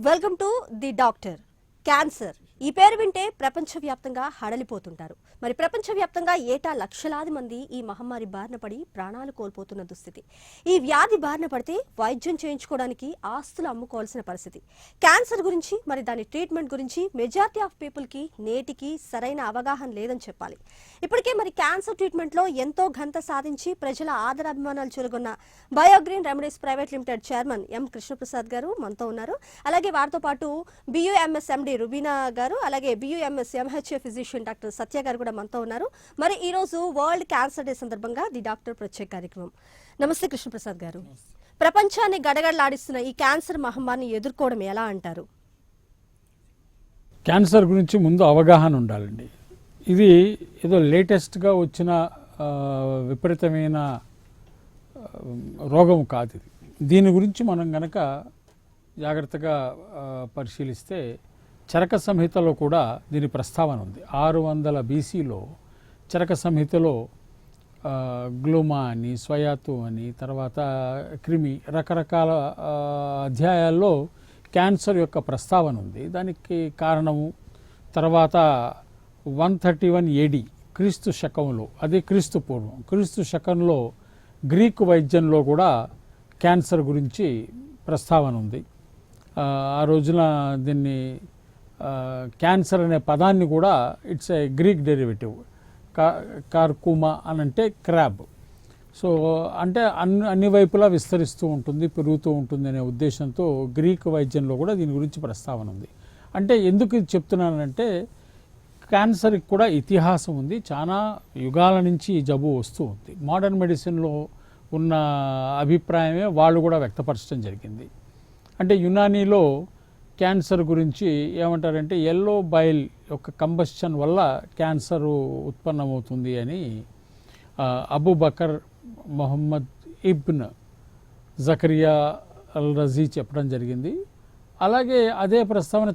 Welcome to the doctor. Cancer ఈ పేరు వింటే ప్రపంచవ్యాప్తంగా హడలిపోతుంటారు. మరి ప్రపంచవ్యాప్తంగా ఏటా లక్షలాది మంది ఈ మహమ్మారి బారిన పడి ప్రాణాలు కోల్పోతున్న దుస్థితి. ఈ వ్యాధి బారిన పడితే వైద్యం చేయించుకోవడానికి ఆస్తులు అమ్ముకోవాల్సిన పరిస్థితి. క్యాన్సర్ గురించి మరి దాని ట్రీట్మెంట్ గురించి మెజారిటీ ఆఫ్ పీపుల్ కి నేటికి సరైన అవగాహన లేదని చెప్పాలి. ఇప్పటికే మరి క్యాన్సర్ ట్రీట్మెంట్ లో ఎంతో ఘనత సాధించి ప్రజల ఆదరాభిమానాలు చూరగొన్న biogreen remedies private limited chairman M Krishnaprasad గారు మనతో ఉన్నారు. అలాగే వారితో పాటు BUMS MD రుబీనా గారు, అలాగే BUMS MHA ఫిజిషియన్ డాక్టర్ సత్య గారు కూడా మనతో ఉన్నారు. మరి ఈ రోజు వరల్డ్ క్యాన్సర్ డే సందర్భంగా ది డాక్టర్ ప్రత్యేక కార్యక్రమం. నమస్తే కృష్ణప్రసాద్ గారు. ప్రపంచాన్ని గడగడలాడిస్తున్న ఈ క్యాన్సర్ మహమ్మారిని ఎదుర్కోవడం ఎలా అంటారు? క్యాన్సర్ గురించి ముందు అవగాహన ఉండాలండి. ఇది ఏదో లేటెస్ట్గా వచ్చిన విపరీతమైన రోగం కాదు. ఇది దీని గురించి మనం గనక జాగ్రత్తగా పరిశీలిస్తే చరక సంహితలో కూడా దీని ప్రస్తావన ఉంది. 600 BCలో చరక సంహితలో గ్లూమా అని, స్వయాతు అని, తర్వాత క్రిమి, రకరకాల అధ్యాయాల్లో క్యాన్సర్ యొక్క ప్రస్తావన ఉంది. దానికి కారణము తర్వాత 131 AD క్రీస్తు శకంలో, అదే క్రీస్తు పూర్వం, క్రీస్తు శకంలో గ్రీకు వైద్యంలో కూడా క్యాన్సర్ గురించి ప్రస్తావన ఉంది. ఆ రోజున దీన్ని క్యాన్సర్ అనే పదాన్ని కూడా ఇట్స్ ఏ గ్రీక్ డెరివేటివ్, కార్కుమా అని అంటే క్రాబ్. సో అంటే అన్ని వైపులా విస్తరిస్తూ ఉంటుంది, పెరుగుతూ ఉంటుంది అనే ఉద్దేశంతో గ్రీక్ వైద్యంలో కూడా దీని గురించి ప్రస్తావన ఉంది. అంటే ఎందుకు ఇది చెప్తున్నానంటే క్యాన్సర్కి కూడా ఇతిహాసం ఉంది. చాలా యుగాల నుంచి ఈ జబ్బు వస్తూ ఉంది. మోడర్న్ మెడిసిన్లో ఉన్న అభిప్రాయమే వాళ్ళు కూడా వ్యక్తపరచడం జరిగింది. అంటే యునానీలో క్యాన్సర్ గురించి ఏమంటారంటే ఎల్లో బైల్ యొక్క కంబస్షన్ వల్ల క్యాన్సరు ఉత్పన్నమవుతుంది అని Abu Bakr Mohammed ibn Zechariah అల్ రజీ చెప్పడం జరిగింది. అలాగే అదే ప్రస్తావన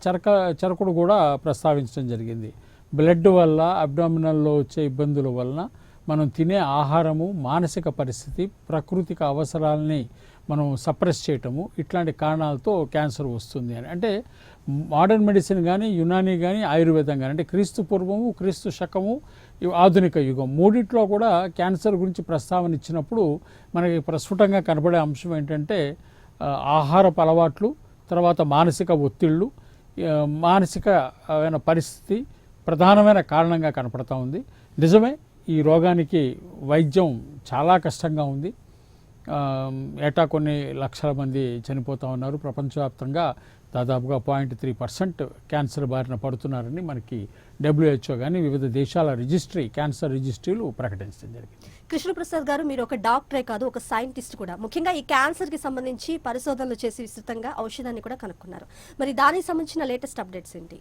చరకుడు కూడా ప్రస్తావించడం జరిగింది. బ్లడ్ వల్ల, అబ్డామినల్లో వచ్చే ఇబ్బందుల వలన, మనం తినే ఆహారము, మానసిక పరిస్థితి, ప్రాకృతిక అవసరాలని మనం సప్రెస్ చేయటము, ఇట్లాంటి కారణాలతో క్యాన్సర్ వస్తుంది అని. అంటే మోడర్న్ మెడిసిన్ కానీ, యునానీ కానీ, ఆయుర్వేదం కానీ, అంటే క్రీస్తు పూర్వము, క్రీస్తు శకము, ఆధునిక యుగం మూడిట్లో కూడా క్యాన్సర్ గురించి ప్రస్తావన ఇచ్చినప్పుడు మనకి ప్రస్ఫుటంగా కనబడే అంశం ఏంటంటే ఆహారపు అలవాట్లు, తర్వాత మానసిక ఒత్తిళ్ళు, మానసిక పరిస్థితి ప్రధానమైన కారణంగా కనపడతా ఉంది. నిజమే, ఈ రోగానికి వైద్యం చాలా కష్టంగా ఉంది. ఏటా కొన్ని లక్షల మంది చనిపోతూ ఉన్నారు. ప్రపంచవ్యాప్తంగా దాదాపుగా 0.3% క్యాన్సర్ బారిన పడుతున్నారని మనకి WHO కానీ వివిధ దేశాల క్యాన్సర్ రిజిస్ట్రీలు ప్రకటించడం జరిగింది. కృష్ణప్రసాద్ గారు, మీరు ఒక డాక్టరే కాదు, ఒక సైంటిస్ట్ కూడా. ముఖ్యంగా ఈ క్యాన్సర్కి సంబంధించి పరిశోధనలు చేసి విస్తృతంగా ఔషధాన్ని కూడా కనుక్కున్నారు. మరి దానికి సంబంధించిన లేటెస్ట్ అప్డేట్స్ ఏంటి?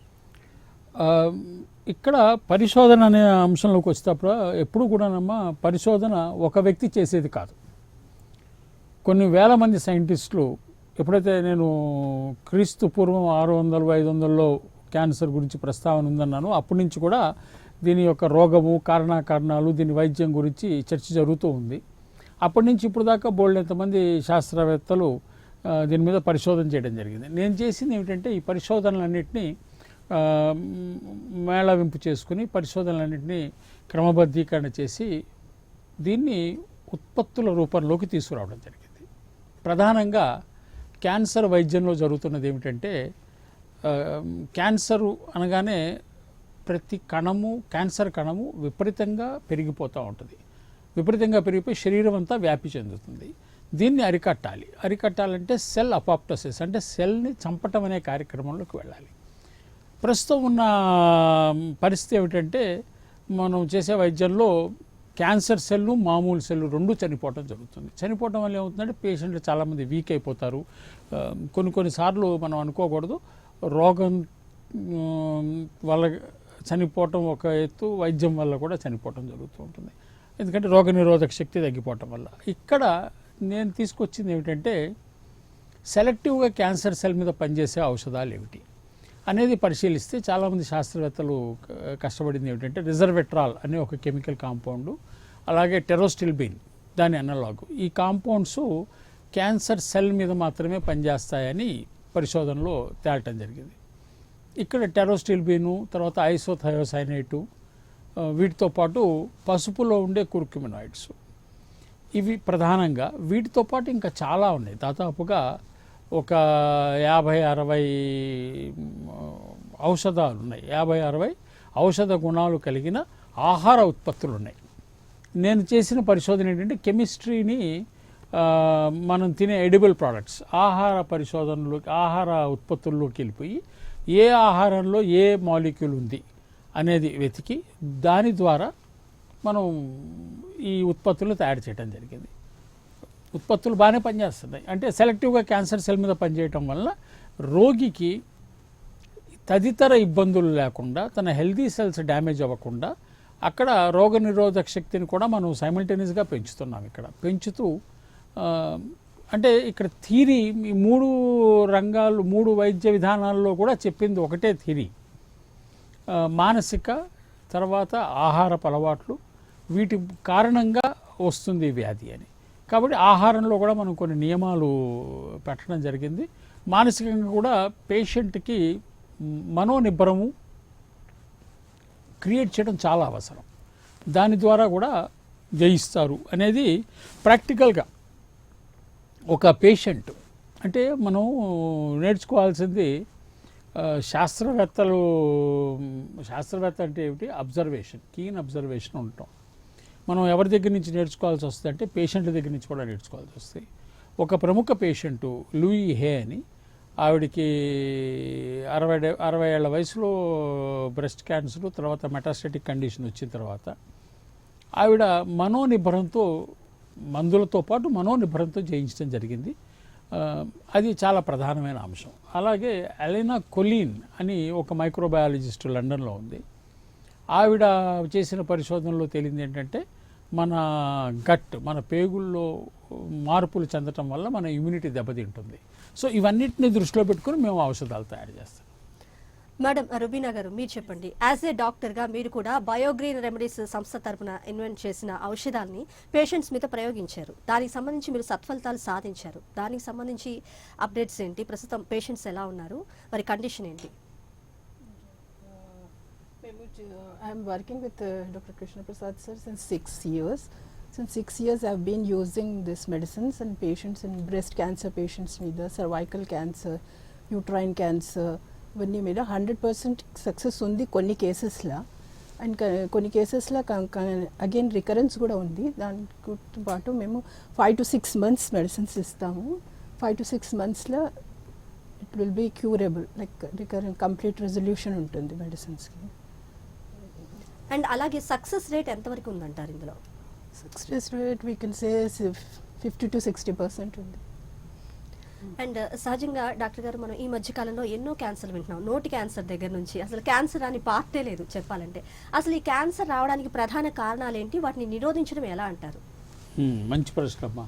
ఇక్కడ పరిశోధన అనే అంశంలోకి వచ్చేటప్పుడు ఎప్పుడు కూడానమ్మా పరిశోధన ఒక వ్యక్తి చేసేది కాదు. కొన్ని వేల మంది సైంటిస్టులు, ఎప్పుడైతే నేను క్రీస్తు పూర్వం 600, 500లో క్యాన్సర్ గురించి ప్రస్తావన ఉందన్నాను, అప్పటి నుంచి కూడా దీని యొక్క రోగము, కారణాలు, దీని వైద్యం గురించి చర్చ జరుగుతూ ఉంది. అప్పటి నుంచి ఇప్పుడు దాకా బోల్డ్ ఎంతమంది శాస్త్రవేత్తలు దీని మీద పరిశోధన చేయడం జరిగింది. నేను చేసింది ఏమిటంటే ఈ పరిశోధనలన్నింటినీ మేళవింపు చేసుకుని, పరిశోధనలన్నింటినీ క్రమబద్ధీకరణ చేసి దీన్ని ఉత్పత్తుల రూపంలోకి తీసుకురావడం జరిగింది. ప్రధానంగా క్యాన్సర్ వైద్యంలో జరుగుతున్నది ఏమిటంటే క్యాన్సరు అనగానే ప్రతి కణము, క్యాన్సర్ కణము విపరీతంగా పెరిగిపోతూ ఉంటుంది. విపరీతంగా పెరిగిపోయి శరీరం అంతా వ్యాపి చెందుతుంది. దీన్ని అరికట్టాలంటే సెల్ అపాప్టోసిస్, అంటే సెల్ని చంపటం అనే కార్యక్రమంలోకి వెళ్ళాలి. ప్రస్తుతం ఉన్న పరిస్థితి ఏమిటంటే మనం చేసే వైద్యంలో క్యాన్సర్ సెల్లు, మామూలు సెల్లు రెండు చనిపోవటం జరుగుతుంది. చనిపోవటం వల్ల ఏమవుతుందంటే పేషెంట్లు చాలామంది వీక్ అయిపోతారు. కొన్నిసార్లు మనం అనుకోకూడదు, రోగం వల్ల చనిపోవటం ఒక ఎత్తు, వైద్యం వల్ల కూడా చనిపోవటం జరుగుతూ ఉంటుంది. ఎందుకంటే రోగనిరోధక శక్తి తగ్గిపోవటం వల్ల. ఇక్కడ నేను తీసుకొచ్చింది ఏమిటంటే సెలెక్టివ్గా క్యాన్సర్ సెల్ మీద పనిచేసే ఔషధాలు ఏమిటి అనేది పరిశీలిస్తే చాలామంది శాస్త్రవేత్తలు కష్టపడింది ఏమిటంటే రిజర్వెట్రాల్ అనే ఒక కెమికల్ కాంపౌండు, అలాగే టెరోస్టిల్బిన్ దాని అనలాగు. ఈ కాంపౌండ్స్ క్యాన్సర్ సెల్ మీద మాత్రమే పనిచేస్తాయని పరిశోధనలో తేలటం జరిగింది. ఇక్కడ టెరోస్టిల్బీను, తర్వాత ఐసోథయోసైనేటు, వీటితో పాటు పసుపులో ఉండే కుర్క్యుమినాయిడ్స్, ఇవి ప్రధానంగా. వీటితో పాటు ఇంకా చాలా ఉన్నాయి. దాదాపుగా ఒక 50-60 ఔషధాలు ఉన్నాయి. 50-60 ఔషధ గుణాలు కలిగిన ఆహార ఉత్పత్తులు ఉన్నాయి. నేను చేసిన పరిశోధన ఏంటంటే కెమిస్ట్రీని మనం తినే ఎడిబుల్ ప్రోడక్ట్స్, ఆహార పరిశోధనలోకి, ఆహార ఉత్పత్తుల్లోకి వెళ్ళిపోయి ఏ ఆహారంలో ఏ మాలిక్యూల్ ఉంది అనేది వెతికి దాని ద్వారా మనం ఈ ఉత్పత్తులు తయారు చేయడం జరిగింది. ఉత్పత్తులు బాగానే పనిచేస్తున్నాయి. అంటే సెలెక్టివ్గా క్యాన్సర్ సెల్ మీద పనిచేయటం వల్ల రోగికి తదితర ఇబ్బందులు లేకుండా, తన హెల్దీ సెల్స్ డ్యామేజ్ అవ్వకుండా అక్కడ రోగనిరోధక శక్తిని కూడా మనం సైమల్టేనియస్గా పెంచుతున్నాం. ఇక్కడ పెంచుతూ అంటే ఇక్కడ థీరీ ఈ 3 రంగాలు, 3 వైద్య విధానాల్లో కూడా చెప్పింది ఒకటే థీరీ. మానసిక, తర్వాత ఆహారపు అలవాట్లు, వీటి కారణంగా వస్తుంది ఈ వ్యాధి అని. కాబట్టి ఆహారంలో కూడా మనం కొన్ని నియమాలు పెట్టడం జరిగింది. మానసికంగా కూడా పేషెంట్కి మనోనిబ్బరము క్రియేట్ చేయడం చాలా అవసరం. దాని ద్వారా కూడా జయిస్తారు అనేది ప్రాక్టికల్గా ఒక పేషెంట్. అంటే మనం నేర్చుకోవాల్సింది శాస్త్రవేత్త అంటే ఏమిటి? అబ్జర్వేషన్, కీన్ అబ్జర్వేషన్ ఉండటం. మనం ఎవరి దగ్గర నుంచి నేర్చుకోవాల్సి వస్తుంది అంటే పేషెంట్ల దగ్గర నుంచి కూడా నేర్చుకోవాల్సి వస్తుంది. ఒక ప్రముఖ పేషెంటు లూయి హే అని, ఆవిడికి 60 ఏళ్ల వయసులో బ్రెస్ట్ క్యాన్సర్, తర్వాత మెటాస్టాటిక్ కండిషన్ వచ్చిన తర్వాత ఆవిడ మనోనిబ్బరంతో, మందులతో పాటు మనోనిబ్బరంతో జయించడం జరిగింది. అది చాలా ప్రధానమైన అంశం. అలాగే అలెనా కొలీన్ అని ఒక మైక్రోబయాలజిస్ట్ లండన్లో ఉంది. ఆవిడ చేసిన పరిశోధనలో తేలింది ఏంటంటే మన గట్, మన పేగుల్లో మార్పులు చెందటం వల్ల మన ఇమ్యూనిటీ దెబ్బతింటుంది. సో ఇవన్నిటిని దృష్టిలో పెట్టుకుని మేము ఔషధాలు తయారు చేస్తాం. మేడం రుబీనా గారు, మీరు చెప్పండి, యాజ్ ఏ డాక్టర్గా మీరు కూడా బయోగ్రీన్ రెమెడీస్ సంస్థ తరపున ఇన్వెంట్ చేసిన ఔషధాలని పేషెంట్స్ మీద ప్రయోగించారు. దానికి సంబంధించి మీరు సత్ఫలితాలు సాధించారు. దానికి సంబంధించి అప్డేట్స్ ఏంటి? ప్రస్తుతం పేషెంట్స్ ఎలా ఉన్నారు? మరి కండిషన్ ఏంటి? I am working with Dr. Krishna Prasad sir since 6 years. Since 6 years I have been using these medicines in patients, in breast cancer patients మీద, cervical cancer, uterine cancer, ఇవన్నీ మీద 100% success ఉంది కొన్ని కేసెస్లో. అండ్ కొన్ని కేసెస్లో again recurrence కూడా ఉంది. దానితో పాటు మేము 5 to 6 months మెడిసిన్స్ ఇస్తాము. 5 to 6 monthsలో it will be curable, like recurrent complete resolution ఉంటుంది మెడిసిన్స్కి. అండ్ అలాగే సక్సెస్ రేట్ ఎంతవరకు ఉందంటారు ఇందులో? Success rate we can say 50 to 60% ఉంది. అండ్ సహజంగా డాక్టర్ గారు, మనం ఈ మధ్య కాలంలో ఎన్నో క్యాన్సర్లు వింటున్నాం. నోటి క్యాన్సర్ దగ్గర నుంచి అసలు క్యాన్సర్ అని పార్టే లేదు చెప్పాలంటే. అసలు ఈ క్యాన్సర్ రావడానికి ప్రధాన కారణాలు ఏంటి? వాటిని నిరోధించడం ఎలా అంటారు? మంచి ప్రశ్న అమ్మా.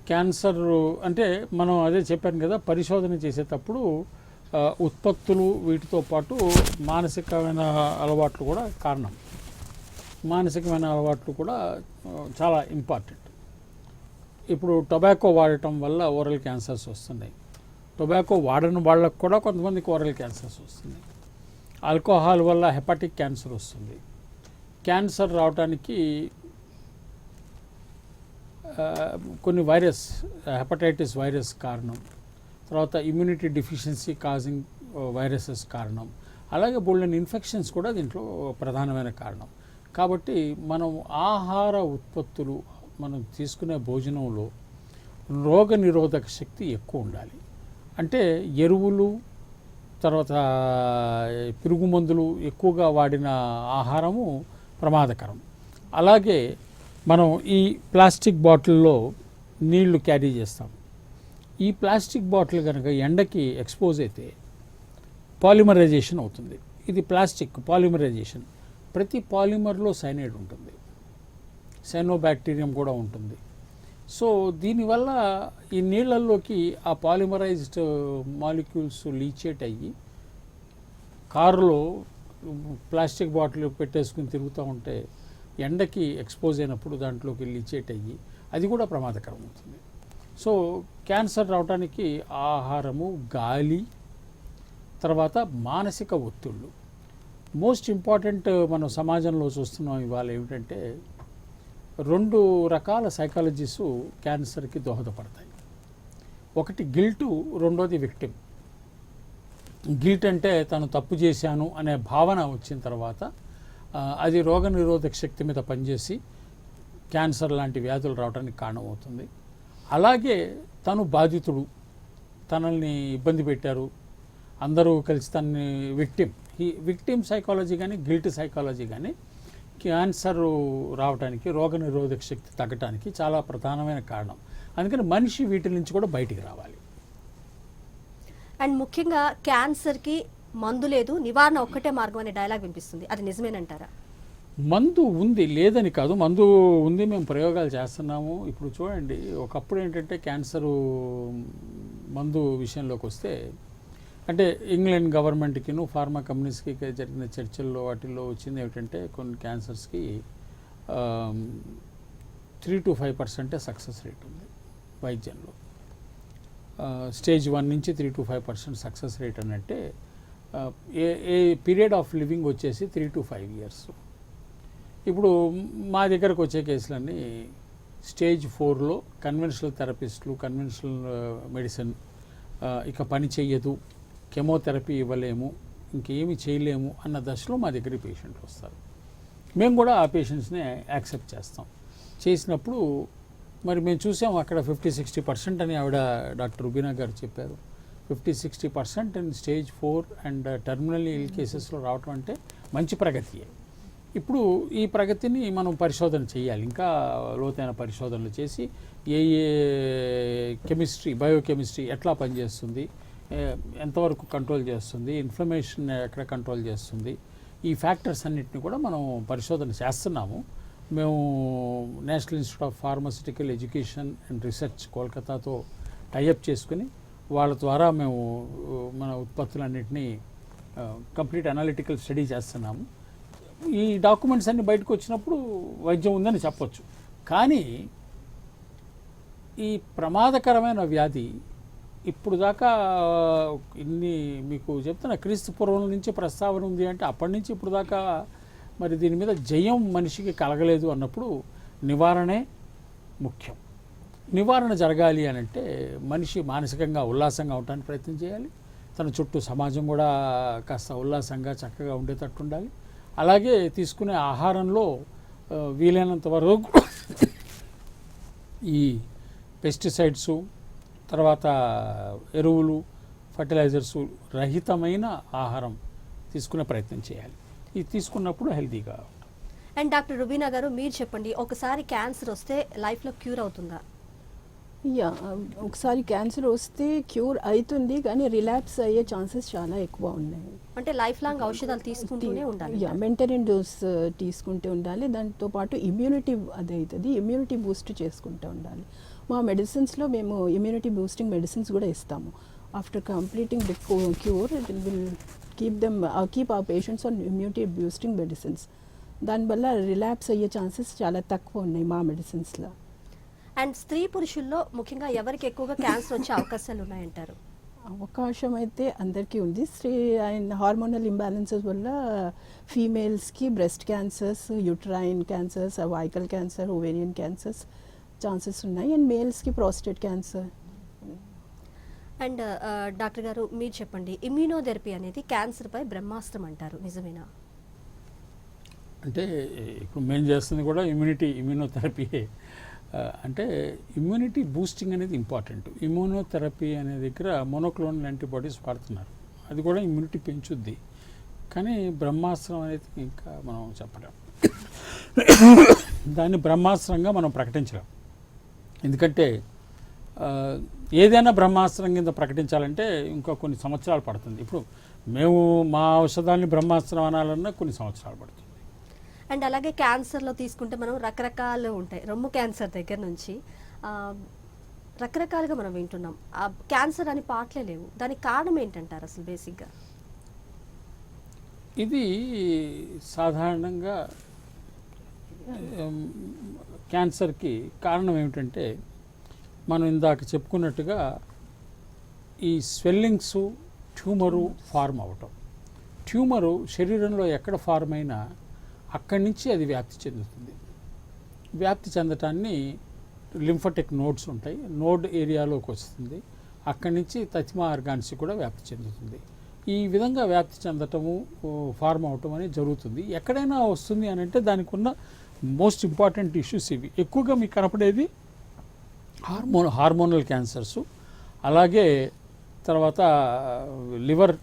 క్యాన్సర్ అంటే మనం అదే చెప్పాను కదా, పరిశోధన చేసేటప్పుడు ఉత్పత్తులు, వీటితో పాటు మానసికమైన అలవాట్లు కూడా కారణం. మానసికమైన అలవాట్లు కూడా చాలా ఇంపార్టెంట్. ఇప్పుడు టొబాకో వాడటం వల్ల ఓరల్ క్యాన్సర్స్ వస్తున్నాయి. టొబాకో వాడని వాళ్ళకు కూడా కొంతమందికి ఓరల్ క్యాన్సర్స్ వస్తున్నాయి. ఆల్కహాల్ వల్ల హెపాటిక్ క్యాన్సర్ వస్తుంది. క్యాన్సర్ రావడానికి కొన్ని వైరస్, హెపటైటిస్ వైరస్ కారణం, తర్వాత ఇమ్యూనిటీ డిఫిషియన్సీ కాజింగ్ వైరసెస్ కారణం, అలాగే బోల్డెన్ ఇన్ఫెక్షన్స్ కూడా దీంట్లో ప్రధానమైన కారణం. కాబట్టి మనం ఆహార ఉత్పత్తులు, మనం తీసుకునే భోజనంలో రోగ నిరోధక శక్తి ఎక్కువ ఉండాలి. అంటే ఎరువులు, తర్వాత పురుగు మందులు ఎక్కువగా వాడిన ఆహారము ప్రమాదకరం. అలాగే మనం ఈ ప్లాస్టిక్ బాటిల్లో నీళ్లు క్యారీ చేస్తాం. ఈ ప్లాస్టిక్ బాటిల్ కనుక ఎండకి ఎక్స్పోజ్ అయితే పాలిమరైజేషన్ అవుతుంది. ఇది ప్లాస్టిక్ పాలిమరైజేషన్. ప్రతి పాలిమర్లో సైనైడ్ ఉంటుంది, సైనోబాక్టీరియం కూడా ఉంటుంది. సో దీనివల్ల ఈ నీళ్ళల్లోకి ఆ పాలిమరైజ్డ్ మాలిక్యూల్స్ లీచేట్ అయ్యి, కారులో ప్లాస్టిక్ బాటిల్ పెట్టేసుకుని తిరుగుతూ ఉంటే ఎండకి ఎక్స్పోజ్ అయినప్పుడు దాంట్లోకి లీచేట్ అయ్యి అది కూడా ప్రమాదకరం అవుతుంది. సో క్యాన్సర్ రావడానికి ఆహారము, గాలి, తర్వాత మానసిక ఒత్తిళ్ళు. మోస్ట్ ఇంపార్టెంట్ మనం సమాజంలో చూస్తున్నాం ఇవాళ ఏమిటంటే 2 రకాల సైకాలజీస్ క్యాన్సర్కి దోహదపడతాయి. ఒకటి గిల్టు, రెండోది విక్టిమ్. గిల్ట్ అంటే తను తప్పు చేశాను అనే భావన వచ్చిన తర్వాత అది రోగనిరోధక శక్తి మీద పనిచేసి క్యాన్సర్ లాంటి వ్యాధులు రావడానికి కారణమవుతుంది. అలాగే తను బాధితుడు, తనల్ని ఇబ్బంది పెట్టారు, అందరూ కలిసి తనని విక్టిమ్ సైకాలజీ కానీ గిల్ట్ సైకాలజీ కానీ క్యాన్సర్ రావడానికి, రోగనిరోధక శక్తి తగ్గడానికి చాలా ప్రధానమైన కారణం. అందుకని మనిషి వీటి నుంచి కూడా బయటికి రావాలి. అండ్ ముఖ్యంగా క్యాన్సర్కి మందు లేదు, నివారణ ఒక్కటే మార్గం అనే డైలాగ్ వినిపిస్తుంది, అది నిజమేనంటారా? మందు ఉంది, లేదని కాదు, మందు ఉంది, మేము ప్రయోగాలు చేస్తున్నాము. ఇప్పుడు చూడండి, ఒకప్పుడు ఏంటంటే క్యాన్సరు మందు విషయంలోకి వస్తే అంటే ఇంగ్లాండ్ గవర్నమెంట్కిను ఫార్మా కంపెనీస్కి జరిగిన చర్చల్లో వాటిల్లో వచ్చింది ఏమిటంటే కొన్ని క్యాన్సర్స్కి 3 to 5% సక్సెస్ రేట్ ఉంది వైద్యంలో. స్టేజ్ 1 నుంచి 3 to 5% సక్సెస్ రేట్ అని అంటే ఏ పీరియడ్ ఆఫ్ లివింగ్ వచ్చేసి 3 to 5 years. ఇప్పుడు మా దగ్గరకు వచ్చే కేసులన్నీ స్టేజ్ 4లో కన్వెన్షనల్ థెరపిస్టులు, కన్వెన్షనల్ మెడిసిన్ ఇక పని చెయ్యదు, కెమోథెరపీ ఇవ్వలేము, ఇంకేమి చేయలేము అన్న దశలో మా దగ్గరికి పేషెంట్లు వస్తారు. మేము కూడా ఆ పేషెంట్స్ని యాక్సెప్ట్ చేస్తాం. చేసినప్పుడు మరి మేము చూసాం అక్కడ 50-60% అని ఆవిడ డాక్టర్ రుబీనా గారు చెప్పారు. 50-60% ఇన్ స్టేజ్ 4 అండ్ టర్మినల్ ఇల్ కేసెస్లో రావటం అంటే మంచి ప్రగతియే. ఇప్పుడు ఈ ప్రగతిని మనం పరిశోధన చేయాలి, ఇంకా లోతైన పరిశోధనలు చేసి ఏ కెమిస్ట్రీ, బయోకెమిస్ట్రీ ఎట్లా పనిచేస్తుంది, ఎంతవరకు కంట్రోల్ చేస్తుంది, ఇన్ఫ్లమేషన్ ఎక్కడ కంట్రోల్ చేస్తుంది, ఈ ఫ్యాక్టర్స్ అన్నిటిని కూడా మనం పరిశోధన చేస్తున్నాము. మేము national institute of pharmaceutical education and research కోల్కతాతో టైఅప్ చేసుకుని వాళ్ళ ద్వారా మేము మన ఉత్పత్తులన్నింటినీ కంప్లీట్ అనాలిటికల్ స్టడీ చేస్తున్నాము. ఈ డాక్యుమెంట్స్ అన్ని బయటకు వచ్చినప్పుడు వైద్యం ఉందని చెప్పొచ్చు. కానీ ఈ ప్రమాదకరమైన వ్యాధి ఇప్పుడు దాకా ఇన్ని మీకు చెప్తున్నా, క్రీస్తు పూర్వం నుంచి ప్రస్తావన ఉంది అంటే అప్పటి నుంచి ఇప్పుడు దాకా మరి దీని మీద జయం మనిషికి కలగలేదు అన్నప్పుడు నివారణే ముఖ్యం. నివారణ జరగాలి అని అంటే మనిషి మానసికంగా ఉల్లాసంగా ఉండడానికి ప్రయత్నం చేయాలి. తన చుట్టూ సమాజం కూడా కాస్త ఉల్లాసంగా చక్కగా ఉండేటట్టు ఉండాలి. అలాగే తీసుకునే ఆహారంలో వీలైనంత వరకు ఈ పెస్టిసైడ్సు, తర్వాత ఎరువులు, ఫర్టిలైజర్సు రహితమైన ఆహారం తీసుకునే ప్రయత్నం చేయాలి. ఇది తీసుకున్నప్పుడు హెల్తీగా. అండ్ డాక్టర్ రుబీనా గారు, మీరు చెప్పండి, ఒకసారి క్యాన్సర్ వస్తే లైఫ్లో క్యూర్ అవుతుందా? యా, ఒకసారి క్యాన్సర్ వస్తే క్యూర్ అవుతుంది, కానీ రిలాప్స్ అయ్యే ఛాన్సెస్ చాలా ఎక్కువ ఉన్నాయి. అంటే లైఫ్ లాంగ్ ఔషధాలు తీసుకుంటూనే ఉండాలి? యా, మెయింటైన్ డోస్ తీసుకుంటూ ఉండాలి. దాంతో పాటు ఇమ్యూనిటీ అది అవుతుంది, ఇమ్యూనిటీ బూస్ట్ చేసుకుంటూ ఉండాలి. మా మెడిసిన్స్లో మేము ఇమ్యూనిటీ బూస్టింగ్ మెడిసిన్స్ కూడా ఇస్తాము. After completing the cure will keep a patients on immunity boosting medicines. దానివల్ల రిలాప్స్ అయ్యే ఛాన్సెస్ చాలా తక్కువ ఉన్నాయి మా మెడిసిన్స్లో. అండ్ స్త్రీ పురుషుల్లో ముఖ్యంగా ఎవరికి ఎక్కువగా క్యాన్సర్ వచ్చే అవకాశాలు ఉన్నాయంటారు? అవకాశం అయితే అందరికీ ఉంది. అండ్ హార్మోనల్ ఇంబ్యాలెన్సెస్ వల్ల ఫీమేల్స్కి breast cancers, uterine cancers, cervical cancer, ovarian cancers chances ఉన్నాయి. అండ్ మేల్స్కి ప్రాస్టేట్ క్యాన్సర్. అండ్ డాక్టర్ గారు, మీరు చెప్పండి, ఇమ్యూనోథెరపీ అనేది క్యాన్సర్పై బ్రహ్మాస్త్రం అంటారు, నిజమేనా? అంటే ఇప్పుడు మేము చేస్తుంది కూడా ఇమ్యూనోథెరపీ. అంటే ఇమ్యూనిటీ బూస్టింగ్ అనేది ఇంపార్టెంట్. ఇమ్యూనోథెరపీ అనే దగ్గర మోనోక్లోనల్ యాంటీబాడీస్ వాడుతున్నారు, అది కూడా ఇమ్యూనిటీ పెంచుద్ది. కానీ బ్రహ్మాస్త్రం అనేది ఇంకా మనం చెప్పలేం, దాన్ని బ్రహ్మాస్త్రంగా మనం ప్రకటించలేం. ఎందుకంటే ఏదైనా బ్రహ్మాస్త్రం కింద ప్రకటించాలంటే ఇంకా కొన్ని సంవత్సరాలు పడుతుంది. ఇప్పుడు మేము మా ఔషధాన్ని బ్రహ్మాస్త్రం అనాలన్నా కొన్ని సంవత్సరాలు పడుతుంది. అండ్ అలాగే క్యాన్సర్లో తీసుకుంటే మనం రకరకాలు ఉంటాయి, రొమ్ము క్యాన్సర్ దగ్గర నుంచి రకరకాలుగా మనం వింటున్నాం. క్యాన్సర్ అని పాటలే లేవు, దానికి కారణం ఏంటంటారు అసలు బేసిక్గా? ఇది సాధారణంగా క్యాన్సర్కి కారణం ఏమిటంటే మనం ఇందాక చెప్పుకున్నట్టుగా ఈ స్వెల్లింగ్స్ ట్యూమరు ఫార్మ్ అవటం. ట్యూమరు శరీరంలో ఎక్కడ ఫార్మ్ అయినా అక్కడి నుంచి అది వ్యాప్తి చెందుతుంది. వ్యాప్తి చెందటాన్ని లింఫటిక్ నోడ్స్ ఉంటాయి, నోడ్ ఏరియాలోకి వస్తుంది, అక్కడి నుంచి తతిమా ఆర్గాన్స్ కూడా వ్యాప్తి చెందుతుంది. ఈ విధంగా వ్యాప్తి చెందటము, ఫార్మ్ అవటం అనేది జరుగుతుంది. ఎక్కడైనా వస్తుంది అని అంటే దానికి ఉన్న మోస్ట్ ఇంపార్టెంట్ ఇష్యూస్ ఇవి. ఎక్కువగా మీకు కనపడేది హార్మోనల్ క్యాన్సర్సు, అలాగే తర్వాత liver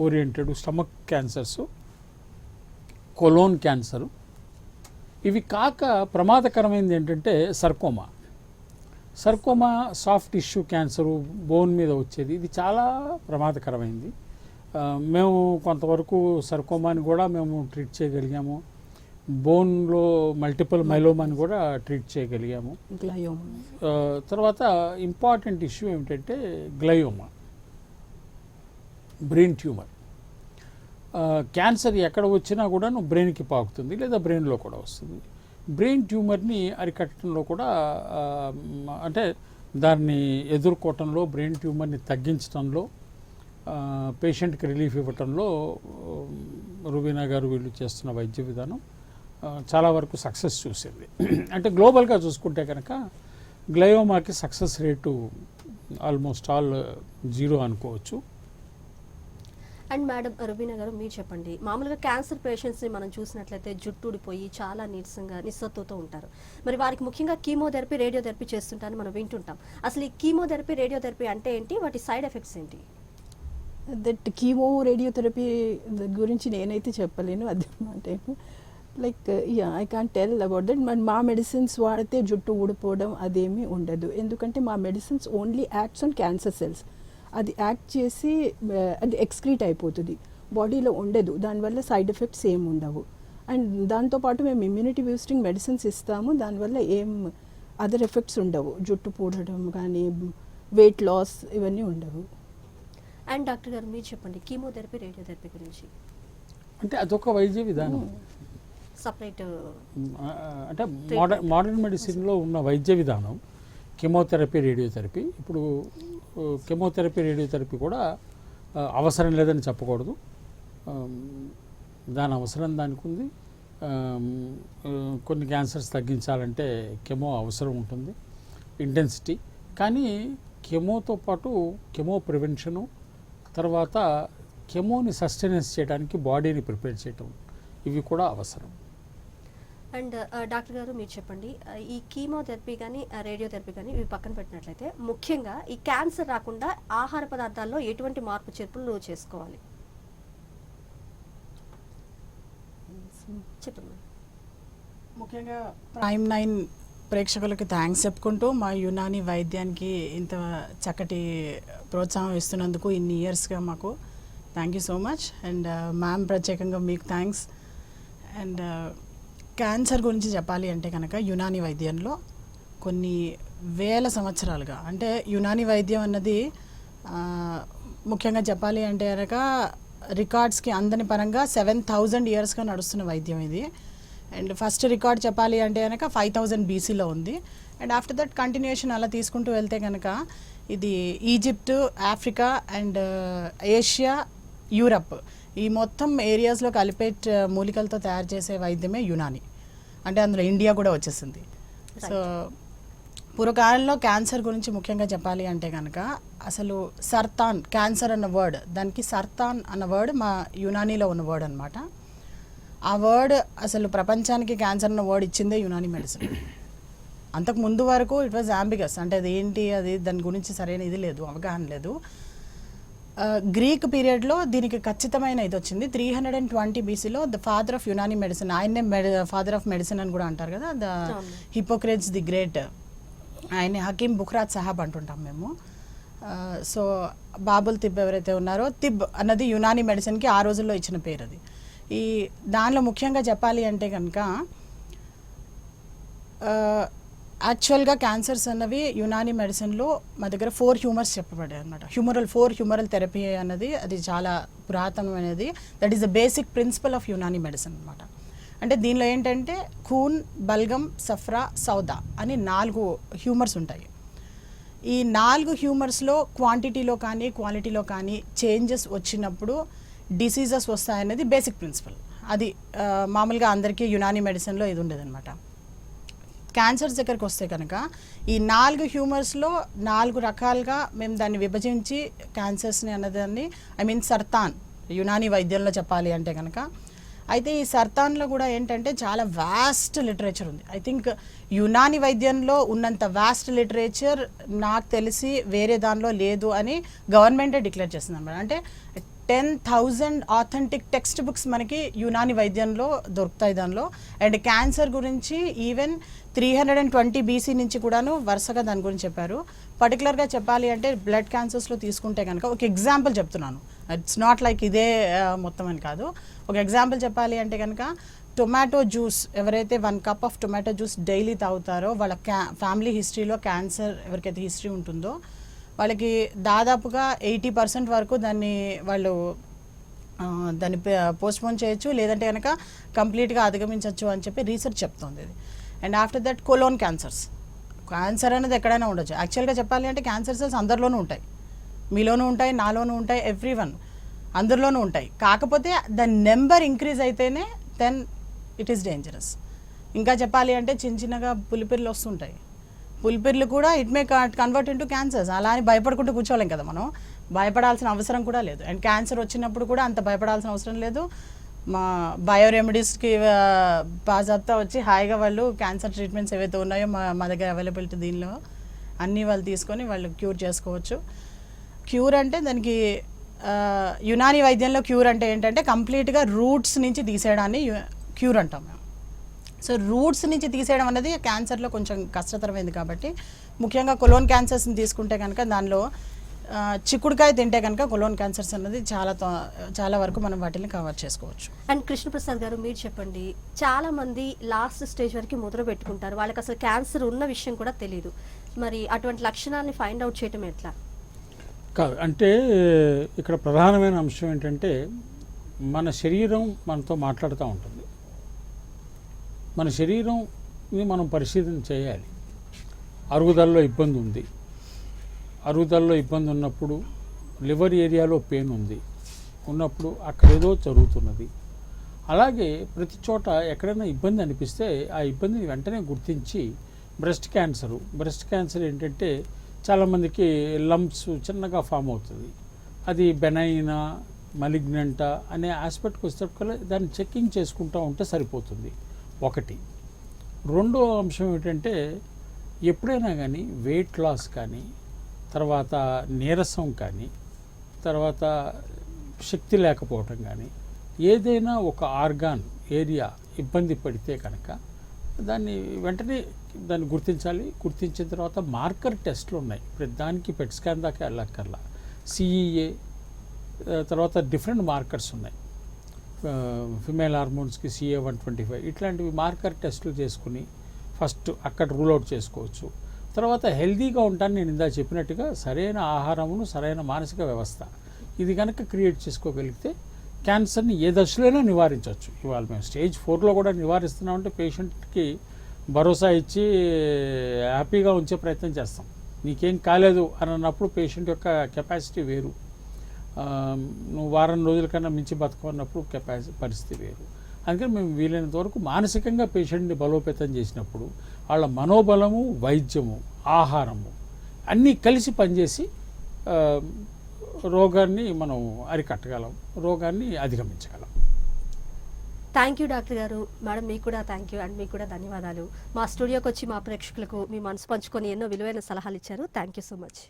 oriented stomach cancers, colon cancer. ఇవి కాక ప్రమాదకరమైనది ఏంటంటే sarcoma. Sarcoma soft tissue cancer, bone మీద వచ్చేది. ఇది చాలా ప్రమాదకరమైంది. మేము కొంతవరకు సర్కోమాని కూడా మేము ట్రీట్ చేయగలిగాము. బోన్లో మల్టిపుల్ మైలోమాని కూడా ట్రీట్ చేయగలిగాము. తర్వాత ఇంపార్టెంట్ ఇష్యూ ఏమిటంటే గ్లయోమా, బ్రెయిన్ ట్యూమర్. క్యాన్సర్ ఎక్కడ వచ్చినా కూడా బ్రెయిన్కి పాకుతుంది, లేదా బ్రెయిన్లో కూడా వస్తుంది. బ్రెయిన్ ట్యూమర్ని అరికట్టడంలో కూడా అంటే దాన్ని ఎదుర్కోవటంలో, బ్రెయిన్ ట్యూమర్ని తగ్గించడంలో, పేషెంట్కి రిలీఫ్ ఇవ్వటంలో రుబీనా గారు వీళ్ళు చేస్తున్న వైద్య విధానం చాలా వరకు సక్సెస్ చూసింది. అంటే గ్లోబల్గా చూసుకుంటే కనుక గ్లయోమాకి సక్సెస్ రేటు ఆల్మోస్ట్ ఆల్ 0 అనుకోవచ్చు. అండ్ మేడం రుబీనా గారు, మీరు చెప్పండి, మామూలుగా క్యాన్సర్ పేషెంట్స్ని మనం చూసినట్లయితే జుట్టు ఊడిపోయి చాలా నీరసంగా నిస్సత్తుతో ఉంటారు. మరి వారికి ముఖ్యంగా కీమోథెరపీ, రేడియోథెరపీ చేస్తుంటారని మనం వింటుంటాం. అసలు ఈ కీమోథెరపీ, రేడియోథెరపీ అంటే ఏంటి, వాటి సైడ్ ఎఫెక్ట్స్ ఏంటి? దట్ కీమో రేడియోథెరపీ గురించి నేనైతే చెప్పలేను, అది అంటే like I can't tell about that. మా మెడిసిన్స్ వాడితే జుట్టు ఊడిపోవడం అదేమీ ఉండదు, ఎందుకంటే మా medicines only acts on cancer cells. అది యాక్ట్ చేసి అది ఎక్స్క్రీట్ అయిపోతుంది, బాడీలో ఉండదు, దానివల్ల సైడ్ ఎఫెక్ట్స్ ఏమి ఉండవు. అండ్ దాంతోపాటు మేము ఇమ్యూనిటీ బూస్టింగ్ మెడిసిన్స్ ఇస్తాము, దానివల్ల ఏం అదర్ ఎఫెక్ట్స్ ఉండవు, జుట్టు పూడడం కానీ వెయిట్ లాస్ ఇవన్నీ ఉండవు. అండ్ డాక్టర్ గారు, మీరు చెప్పండి కీమోథెరపీ, రేడియోథెరపీ గురించి. అంటే అదొక వైద్య విధానం, సపరేట్ అంటే మోడర్న్ మెడిసిన్లో ఉన్న వైద్య విధానం కీమోథెరపీ, రేడియోథెరపీ. ఇప్పుడు కీమోథెరపీ, రేడియోథెరపీ కూడా అవసరం లేదని చెప్పకూడదు, దాని అవసరం దానికి ఉంది. కొన్ని క్యాన్సర్స్ తగ్గించాలంటే కెమో అవసరం ఉంటుంది, ఇంటెన్సిటీ. కానీ కెమోతో పాటు కెమో ప్రివెన్షను, తర్వాత కెమోని సస్టైనెన్స్ చేయడానికి బాడీని ప్రిపేర్ చేయటం, ఇవి కూడా అవసరం. అండ్ డాక్టర్ గారు, మీరు చెప్పండి, ఈ కీమోథెరపీ కానీ రేడియోథెరపీ కానీ ఇవి పక్కన పెట్టినట్లయితే ముఖ్యంగా ఈ క్యాన్సర్ రాకుండా ఆహార పదార్థాల్లో ఎటువంటి మార్పు చేర్పులు చేసుకోవాలి చెప్పండి. ముఖ్యంగా ప్రైమ్ 9 ప్రేక్షకులకి థ్యాంక్స్ చెప్పుకుంటూ మా యునాని వైద్యానికి ఇంత చక్కటి ప్రోత్సాహం ఇస్తున్నందుకు ఇన్ని ఇయర్స్గా మాకు thank you so much. And ma'am ప్రత్యేకంగా మీకు థ్యాంక్స్. అండ్ క్యాన్సర్ గురించి చెప్పాలి అంటే కనుక యునాని వైద్యంలో కొన్ని వేల సంవత్సరాలుగా, అంటే యునాని వైద్యం అన్నది ముఖ్యంగా చెప్పాలి అంటే కనుక రికార్డ్స్కి అందని పరంగా 7000 ఇయర్స్గా నడుస్తున్న వైద్యం ఇది. అండ్ ఫస్ట్ రికార్డ్ చెప్పాలి అంటే కనుక 5000 BCలో ఉంది. అండ్ ఆఫ్టర్ దట్ కంటిన్యూషన్ అలా తీసుకుంటూ వెళ్తే కనుక ఇది Egypt, Africa and Asia, Europe ఈ మొత్తం ఏరియాస్లో కలిపేట్ మూలికలతో తయారు చేసే వైద్యమే యునాని. అంటే అందులో ఇండియా కూడా వచ్చేసింది. సో పూర్వకాలంలో క్యాన్సర్ గురించి ముఖ్యంగా చెప్పాలి అంటే కనుక అసలు సర్తాన్, క్యాన్సర్ అన్న వర్డ్, దానికి సర్తాన్ అన్న వర్డ్ మా యునానీలో ఉన్న వర్డ్ అనమాట. ఆ వర్డ్ అసలు ప్రపంచానికి క్యాన్సర్ అన్న వర్డ్ ఇచ్చిందే యునాని మెడిసిన్. అంతకు ముందు వరకు ఇట్ వాజ్ అంబిగస్, అంటే అది ఏంటి, అది దాని గురించి సరైన ఇది లేదు, అవగాహన లేదు. గ్రీక్ పీరియడ్లో దీనికి ఖచ్చితమైన ఇది వచ్చింది. 320 BCలో the father of Unani medicine, ఆయన్నే ఫాదర్ ఆఫ్ మెడిసిన్ అని కూడా అంటారు కదా, ద హిపోక్రేట్స్ ది గ్రేట్, ఆయన్ని హకీమ్ బుఖ్రాత్ సాహబ్ అంటుంటాం మేము. సో బాబుల్ తిబ్ ఎవరైతే ఉన్నారో, తిబ్ అన్నది యునాని మెడిసిన్కి ఆ రోజుల్లో ఇచ్చిన పేరు. అది ఈ దానిలో ముఖ్యంగా చెప్పాలి అంటే కనుక యాక్చువల్గా క్యాన్సర్స్ అన్నవి యునాని మెడిసిన్లో మా దగ్గర 4 హ్యూమర్స్ చెప్పబడ్డాయి అనమాట. 4 హ్యూమరల్ థెరపీ అన్నది అది చాలా పురాతనమైనది. That is the basic principle of Unani medicine అనమాట. అంటే దీనిలో ఏంటంటే ఖూన్, బల్గం, సఫ్రా, సౌదా అని 4 హ్యూమర్స్ ఉంటాయి. ఈ 4 హ్యూమర్స్లో క్వాంటిటీలో కానీ క్వాలిటీలో కానీ చేంజెస్ వచ్చినప్పుడు డిసీజెస్ వస్తాయనేది బేసిక్ ప్రిన్సిపల్. అది మామూలుగా అందరికీ యునానీ మెడిసిన్లో ఇది ఉండేదన్నమాట. క్యాన్సర్స్ దగ్గరికి వస్తే కనుక ఈ 4 హ్యూమర్స్లో 4 రకాలుగా మేము దాన్ని విభజించి క్యాన్సర్స్ని అన్నదాన్ని సర్తాన్ యునానీ వైద్యంలో చెప్పాలి అంటే కనుక. అయితే ఈ సర్తాన్లో కూడా ఏంటంటే చాలా వాస్ట్ లిటరేచర్ ఉంది. ఐ థింక్ యునానీ వైద్యంలో ఉన్నంత వాస్ట్ లిటరేచర్ నాకు తెలిసి వేరే దానిలో లేదు అని గవర్నమెంటే డిక్లేర్ చేస్తుంది అనమాట. అంటే 10,000 ఆథెంటిక్ టెక్స్ట్ బుక్స్ మనకి యునానీ వైద్యంలో దొరుకుతాయి దానిలో. అండ్ క్యాన్సర్ గురించి ఈవెన్ 320 BC నుంచి కూడాను వరుసగా దాని గురించి చెప్పారు. పర్టికులర్గా చెప్పాలి అంటే బ్లడ్ క్యాన్సర్స్లో తీసుకుంటే కనుక ఒక ఎగ్జాంపుల్ చెప్తున్నాను, ఇట్స్ నాట్ లైక్ ఇదే మొత్తం అని కాదు. ఒక ఎగ్జాంపుల్ చెప్పాలి అంటే కనుక టొమాటో జ్యూస్ ఎవరైతే 1 cup of tomato juice daily తాగుతారో వాళ్ళ ఫ్యామిలీ హిస్టరీలో క్యాన్సర్ ఎవరికైతే హిస్టరీ ఉంటుందో వాళ్ళకి దాదాపుగా 80% వరకు దాన్ని పోస్ట్పోన్ చేయొచ్చు, లేదంటే కనుక కంప్లీట్గా అధిగమించవచ్చు అని చెప్పి రీసెర్చ్ చెప్తుంది ఇది. And after that cologne cancer అనేది ఎక్కడైనా ఉండొచ్చు. యాక్చువల్గా చెప్పాలి అంటే క్యాన్సర్ సెల్స్ అందరిలోనూ ఉంటాయి, మీలోనూ ఉంటాయి, నాలోనూ ఉంటాయి, ఎవ్రీవన్ అందరిలోనూ ఉంటాయి. కాకపోతే దాని నెంబర్ ఇంక్రీజ్ అయితేనే దెన్ ఇట్ ఈస్ డేంజరస్. ఇంకా చెప్పాలి అంటే చిన్నగా పులిపిర్లు వస్తుంటాయి, పులిపిర్లు కూడా it may convert into cancers. అలా అని భయపడుకుంటూ కూర్చోలేం కదా, మనం భయపడాల్సిన అవసరం కూడా లేదు. అండ్ క్యాన్సర్ వచ్చినప్పుడు కూడా అంత భయపడాల్సిన అవసరం లేదు. మా బయో రెమెడీస్కి బాజాబ్తా వచ్చి హాయిగా వాళ్ళు క్యాన్సర్ ట్రీట్మెంట్స్ ఏవైతే ఉన్నాయో మా దగ్గర అవైలబిలిటీ దీనిలో అన్నీ వాళ్ళు తీసుకొని వాళ్ళు క్యూర్ చేసుకోవచ్చు. క్యూర్ అంటే దానికి యునానీ వైద్యంలో క్యూర్ అంటే ఏంటంటే కంప్లీట్గా రూట్స్ నుంచి తీసేయడాన్ని క్యూర్ అంటాం మేము. సో రూట్స్ నుంచి తీసేయడం అనేది క్యాన్సర్లో కొంచెం కష్టతరమైంది కాబట్టి ముఖ్యంగా కొలోన్ క్యాన్సర్స్ని తీసుకుంటే కనుక దానిలో చిక్కుడుకాయ తింటే కనుక కొలోన్ క్యాన్సర్స్ అన్నది చాలా వరకు మనం వాటిని కవర్ చేసుకోవచ్చు. అండ్ కృష్ణప్రసాద్ గారు మీరు చెప్పండి, చాలా మంది లాస్ట్ స్టేజ్ వరకు మొదలు పెట్టుకుంటారు, వాళ్ళకి అసలు క్యాన్సర్ ఉన్న విషయం కూడా తెలియదు. మరి అటువంటి లక్షణాలని ఫైండ్ అవుట్ చేయటం ఎట్లా? కాదు అంటే ఇక్కడ ప్రధానమైన అంశం ఏంటంటే మన శరీరం మనతో మాట్లాడుతూ ఉంటుంది. మన శరీరంని మనం పరిశీలన చేయాలి. అరుగుదలలో ఇబ్బంది ఉంది, అరుగుదలలో ఇబ్బంది ఉన్నప్పుడు లివర్ ఏరియాలో పెయిన్ ఉన్నప్పుడు అక్కడ ఏదో జరుగుతున్నది. అలాగే ప్రతి చోట ఎక్కడైనా ఇబ్బంది అనిపిస్తే ఆ ఇబ్బందిని వెంటనే గుర్తించి బ్రెస్ట్ క్యాన్సర్ ఏంటంటే చాలామందికి లంప్స్ చిన్నగా ఫామ్ అవుతుంది, అది బెనైనా మలిగ్నెంటా అనే ఆస్పెక్ట్కి వచ్చేటప్పుడు దాన్ని చెక్కింగ్ చేసుకుంటూ ఉంటే సరిపోతుంది. ఒకటి. రెండో అంశం ఏంటంటే ఎప్పుడైనా కానీ వెయిట్ లాస్ కానీ, తర్వాత నీరసం కానీ, తర్వాత శక్తి లేకపోవటం కానీ, ఏదైనా ఒక ఆర్గాన్ ఏరియా ఇబ్బంది పడితే కనుక దాన్ని వెంటనే గుర్తించాలి. గుర్తించిన తర్వాత మార్కర్ టెస్ట్లు ఉన్నాయి. ఇప్పుడు దానికి పెట్ స్కాన్ దాకా వెళ్ళక్కర్లా. సిఈఏ తర్వాత డిఫరెంట్ మార్కర్స్ ఉన్నాయి. ఫిమేల్ హార్మోన్స్కి CA-125 ఇట్లాంటివి మార్కర్ టెస్టులు చేసుకుని ఫస్ట్ అక్కడ రూల్ అవుట్ చేసుకోవచ్చు. తర్వాత హెల్తీగా ఉంటాను నేను ఇందా చెప్పినట్టుగా సరైన ఆహారమును, సరైన మానసిక వ్యవస్థ ఇది కనుక క్రియేట్ చేసుకోగలిగితే క్యాన్సర్ని ఏ దశలోనైనా నివారించవచ్చు. ఇవాళ మేము స్టేజ్ 4లో కూడా నివారిస్తున్నామంటే పేషెంట్కి భరోసా ఇచ్చి హ్యాపీగా ఉంచే ప్రయత్నం చేస్తాం. నీకేం కాలేదు అని అన్నప్పుడు పేషెంట్ యొక్క కెపాసిటీ వేరు, నువ్వు వారం రోజుల కన్నా మించి బతకన్నప్పుడు పరిస్థితి వేరు. అందుకని మేము వీలైనంత వరకు మానసికంగా పేషెంట్ని బలోపేతం చేసినప్పుడు వాళ్ళ మనోబలము, వైద్యము, ఆహారము అన్నీ కలిసి పనిచేసి రోగాన్ని మనం అరికట్టగలం, రోగాన్ని అధిగమించగలం. థ్యాంక్ యూ డాక్టర్ గారు. మేడం మీకు కూడా థ్యాంక్ యూ అండ్ మీకు కూడా ధన్యవాదాలు. మా స్టూడియోకి వచ్చి మా ప్రేక్షకులకు మీ మనసు పంచుకొని ఎన్నో విలువైన సలహాలు ఇచ్చారు. Thank you so much.